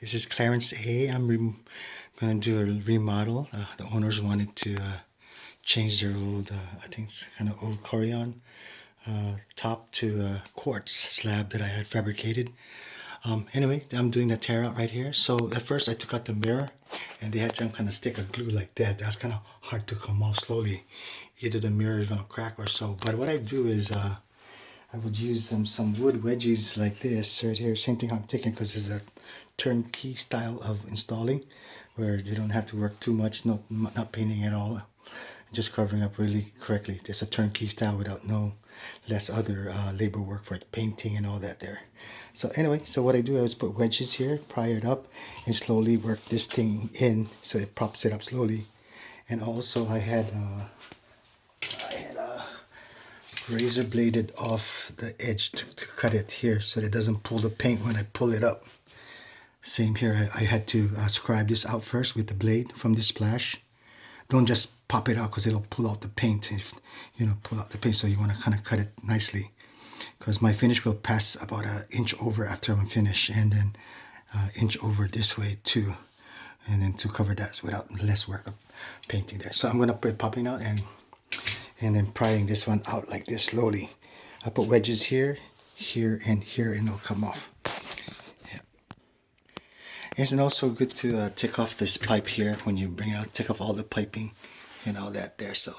This is Clarence A. I'm going to do a remodel. The owners wanted to change their old, I think it's kind of old Corian top to quartz slab that I had fabricated. Anyway, I'm doing the tear out right here. So at first I took out the mirror and they had some kind of stick of glue like that. That's kind of hard to come off slowly. Either the mirror is going to crack or so. But what I do is I would use some wood wedges like this right here. Same thing I'm taking because it's a turnkey style of installing where you don't have to work too much, not painting at all, just covering up really correctly. There's a turnkey style without no less other labor work for painting and all that there. So anyway, so what I do is put wedges here, pry it up, and slowly work this thing in so it props it up slowly. And also I had razor bladed off the edge to cut it here so that it doesn't pull the paint when I pull it up. Same here, I had to scribe this out first with the blade from this splash. Don't just pop it out because it'll pull out the paint. If you know, pull out the paint, so you want to kind of cut it nicely because my finish will pass about an inch over after I'm finished, and then inch over this way too, and then to cover that without less work of painting there. So I'm gonna put it popping out and then prying this one out like this slowly. I put wedges here, here, and here, and it'll come off. Yeah. It's also good to take off this pipe here when you bring it out. Take off all the piping and all that there. So,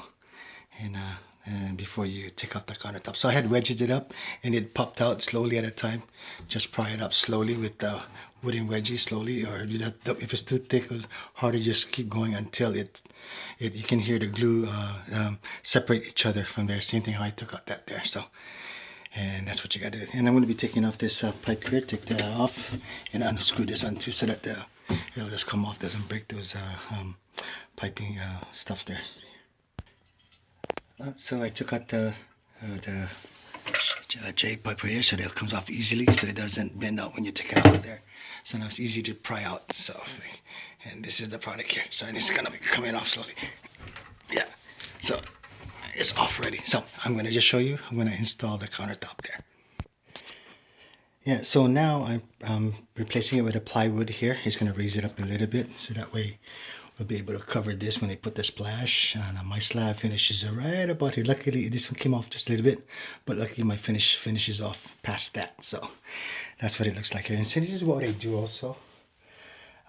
and before you take off the countertop. So I had wedged it up, and it popped out slowly at a time. Just pry it up slowly with the wooden wedges slowly, or if it's too thick or harder, just keep going until you can hear the glue separate each other from there. Same thing how I took out that there. So, and that's what you gotta do. And I'm gonna be taking off this pipe here, take that off, and unscrew this on too, so that it'll just come off, doesn't break those piping stuffs there. So I took out the J pipe right here, so that it comes off easily, so it doesn't bend out when you take it out of there. So now it's easy to pry out. So, and this is the product here. So it's gonna be coming off slowly. Yeah. So it's off already. So I'm gonna just show you. I'm gonna install the countertop there. Yeah. So now I'm replacing it with a plywood here. It's gonna raise it up a little bit, so that way we'll be able to cover this when they put the splash. And my slab finishes right about here. Luckily, this one came off just a little bit, but luckily my finish finishes off past that. So that's what it looks like here. And so this is what I do also.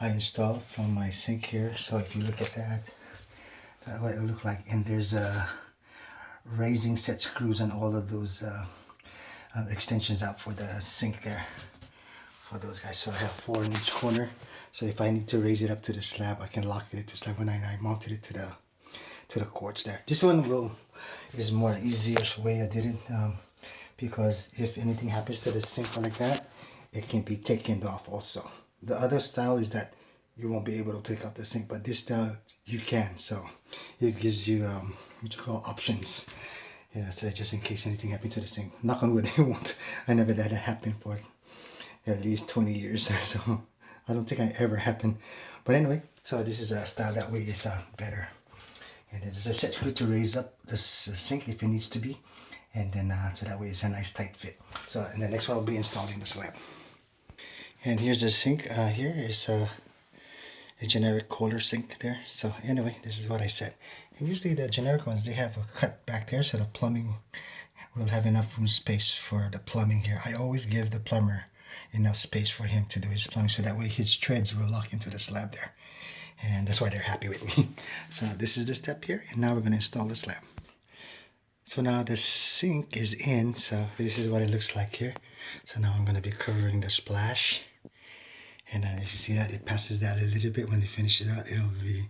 I install from my sink here. So if you look at that, that's what it will look like. And there's raising set screws on all of those extensions out for the sink there for those guys. So I have 4 in each corner. So if I need to raise it up to the slab, I can lock it to slab when I mounted it to the quartz there. This one is more easier way I did it because if anything happens to the sink like that, it can be taken off also. The other style is that you won't be able to take out the sink, but this style you can. So it gives you what you call options. Yeah, so just in case anything happened to the sink. Knock on wood, it won't. I never had that happen for at least 20 years or so. I don't think it ever happened. But anyway, so this is a style that way is better. And there's a set screw to raise up the sink if it needs to be. And then so that way it's a nice tight fit. So and the next one will be installing the slab. And here's the sink. Here is a generic Kohler sink there. So anyway, this is what I said. And usually the generic ones, they have a cut back there, so the plumbing will have enough room space for the plumbing here. I always give the plumber enough space for him to do his plumbing, so that way his treads will lock into the slab there. And that's why they're happy with me. So this is the step here, and now we're going to install the slab. So now the sink is in, so this is what it looks like here. So now I'm going to be covering the splash. And as you see that, it passes that a little bit. When it finishes out, it'll be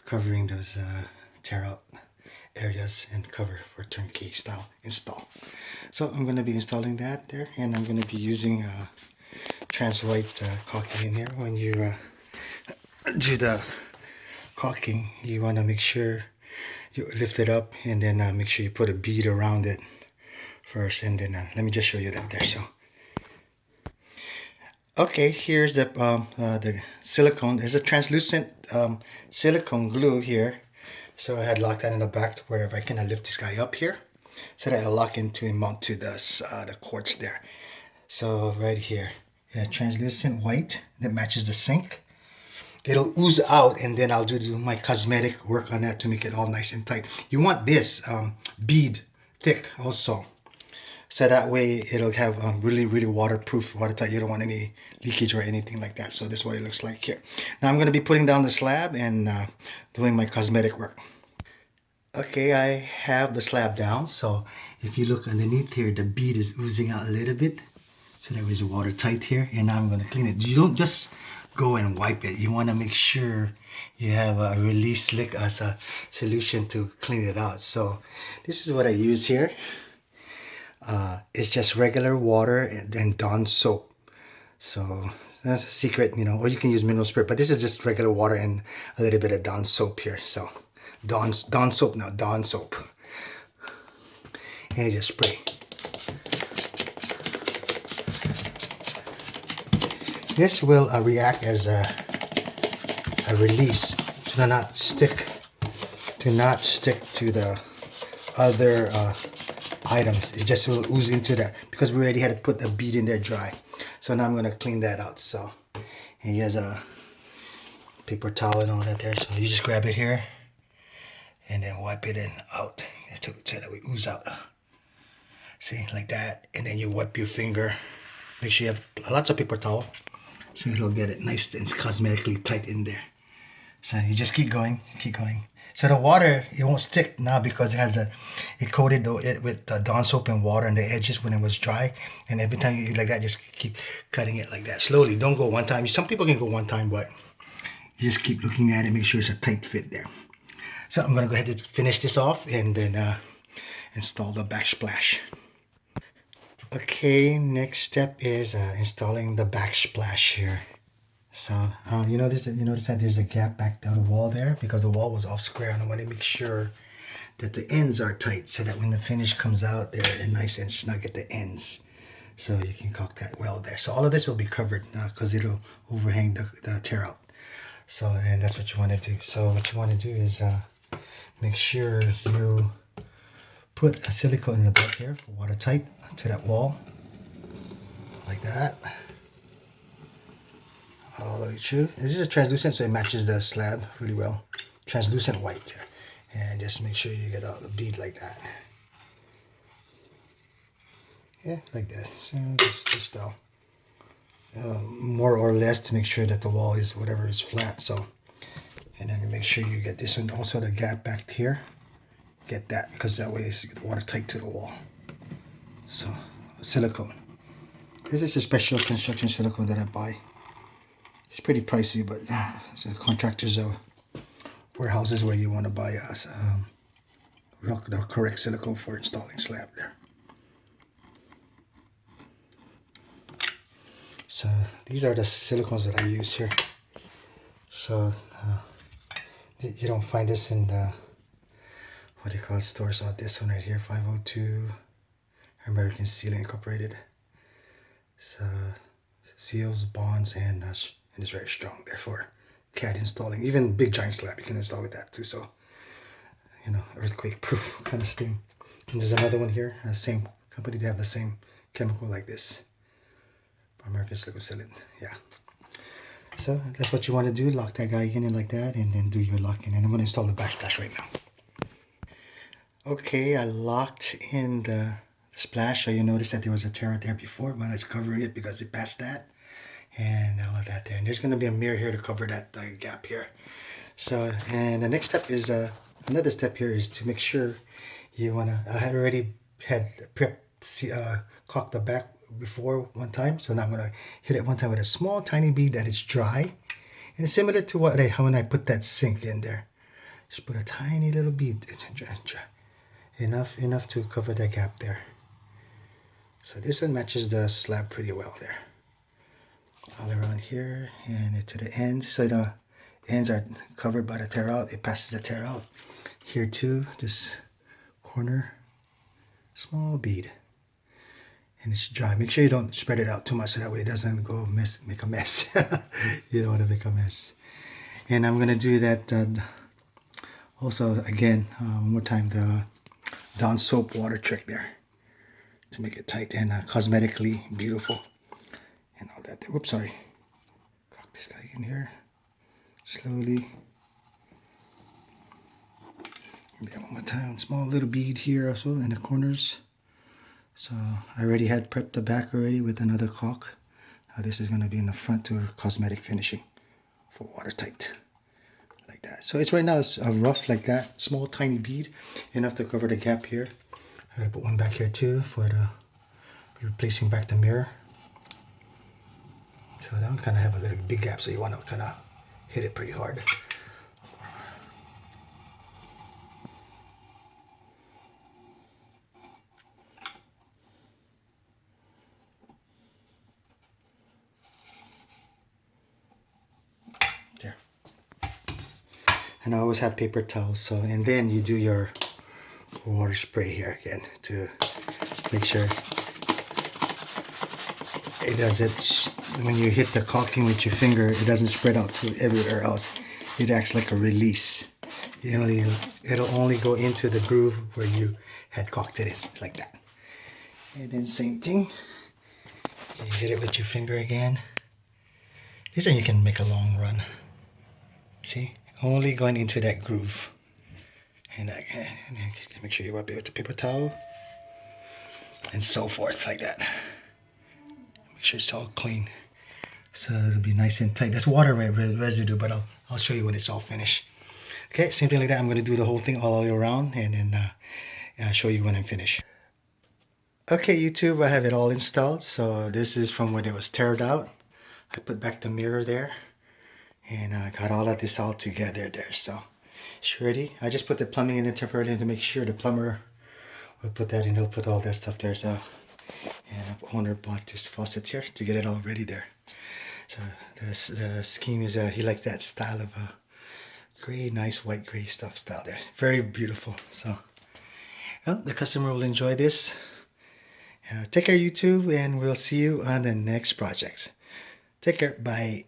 covering those tear out areas and cover for turnkey style install. So I'm going to be installing that there, and I'm going to be using trans white caulking in here. When you do the caulking, you want to make sure you lift it up, and then make sure you put a bead around it first, and then let me just show you that there. So okay, here's the silicone. There's a translucent silicone glue here. So I had locked that in the back to wherever I can lift this guy up here, so that I'll lock into and mount to the quartz there. So right here, Yeah, translucent white that matches the sink. It'll ooze out, and then I'll do my cosmetic work on that to make it all nice and tight. You want this bead thick also, so that way it'll have really, really waterproof, watertight. You don't want any leakage or anything like that. So this is what it looks like here. Now I'm going to be putting down the slab and doing my cosmetic work. Okay, I have the slab down. So if you look underneath here, the bead is oozing out a little bit. So that way it's watertight here. And now I'm going to clean it. You don't just go and wipe it. You want to make sure you have a release slick as a solution to clean it out. So this is what I use here. It's just regular water and Dawn soap. So that's a secret, you know, or you can use mineral spirit, but this is just regular water and a little bit of Dawn soap here. So Dawn soap now, Dawn soap. And you just spray. This will react as a release to not stick to the other items. It just will ooze into that because we already had to put the bead in there dry. So now I'm going to clean that out. So and here's a paper towel and all that there. So you just grab it here and then wipe it in out so that we ooze out. See, like that. And then you wipe your finger. Make sure you have lots of paper towel so it'll get it nice and cosmetically tight in there. So you just keep going, keep going. So the water, it won't stick now because it coated it with Dawn soap and water on the edges when it was dry. And every time you like that, just keep cutting it like that slowly. Don't go one time. Some people can go one time, but you just keep looking at it, make sure it's a tight fit there. So I'm gonna go ahead and finish this off and then install the backsplash. Okay, next step is installing the backsplash here. So you notice that there's a gap back down the wall there because the wall was off square, and I want to make sure that the ends are tight so that when the finish comes out, they're nice and snug at the ends. So you can caulk that well there. So all of this will be covered because it'll overhang the tear out. So and that's what you want to do. So what you want to do is make sure you put a silicone in the back here for watertight to that wall, like that. All the way through. This is a translucent, so it matches the slab really well. Translucent white there. And just make sure you get all the bead like that. Yeah, like that. So just style. More or less to make sure that the wall is whatever is flat. So, and then you make sure you get this one also, the gap back here. Get that because that way it's watertight to the wall. So silicone. This is a special construction silicone that I buy. It's pretty pricey, but it's a contractor's warehouses where you want to buy the correct silicone for installing slab there. So these are the silicones that I use here. So you don't find this in the what do you call it, stores. So this one right here, 502 American Sealing Incorporated. So seals, bonds, and it's very strong. Therefore, CAD installing, even big giant slab, you can install with that too. So, you know, earthquake proof kind of thing. And there's another one here, same company. They have the same chemical like this. American Silicon Sealant. Yeah. So that's what you want to do. Lock that guy in like that, and then do your locking. And I'm going to install the backsplash right now. Okay, I locked in the splash. So you notice that there was a tear out there before, but it's covering it because it passed that. And all of that there. And there's going to be a mirror here to cover that gap here. So, and the next step is, another step here is to make sure you want to, I had already caulked the back before one time. So now I'm going to hit it one time with a small tiny bead that is dry. And it's similar to when I put that sink in there. Just put a tiny little bead. It's dry. Enough to cover that gap there. So this one matches the slab pretty well there. All around here and to the end. So the ends are covered by the tear out. It passes the tear out. Here too, this corner, small bead. And it's dry. Make sure you don't spread it out too much so that way it doesn't go make a mess. You don't want to make a mess. And I'm going to do that also again, one more time, the Dawn soap water trick there to make it tight and cosmetically beautiful. and all that. Whoops, sorry. Cock this guy in here slowly. And then one more time, small little bead here also in the corners. So I already had prepped the back already with another caulk. This is going to be in the front to cosmetic finishing for watertight. Like that. So it's right now it's rough like that, small tiny bead, enough to cover the gap here. I'm gonna put one back here too for the replacing back the mirror. So that one kind of have a little big gap, so you want to kind of hit it pretty hard. There. And I always have paper towels. So and then you do your water spray here again to make sure it doesn't, when you hit the caulking with your finger, it doesn't spread out to everywhere else. It acts like a release. It'll only go into the groove where you had caulked it in, like that. And then same thing, you hit it with your finger again. This one you can make a long run. See, only going into that groove. And then make sure you wipe it with the paper towel. And so forth, like that. Make sure it's all clean. So it'll be nice and tight. That's water residue, but I'll show you when it's all finished. Okay, same thing like that. I'm going to do the whole thing all the way around and then I'll show you when I'm finished. Okay, YouTube, I have it all installed. So this is from when it was teared out. I put back the mirror there. And I got all of this all together there. So it's ready. I just put the plumbing in it temporarily to make sure the plumber will put that in. He'll put all that stuff there. So, and the owner bought this faucet here to get it all ready there. So the scheme is he liked that style of gray, nice white gray stuff style there. Very beautiful. So, well, the customer will enjoy this. Take care, YouTube, and we'll see you on the next project. Take care. Bye.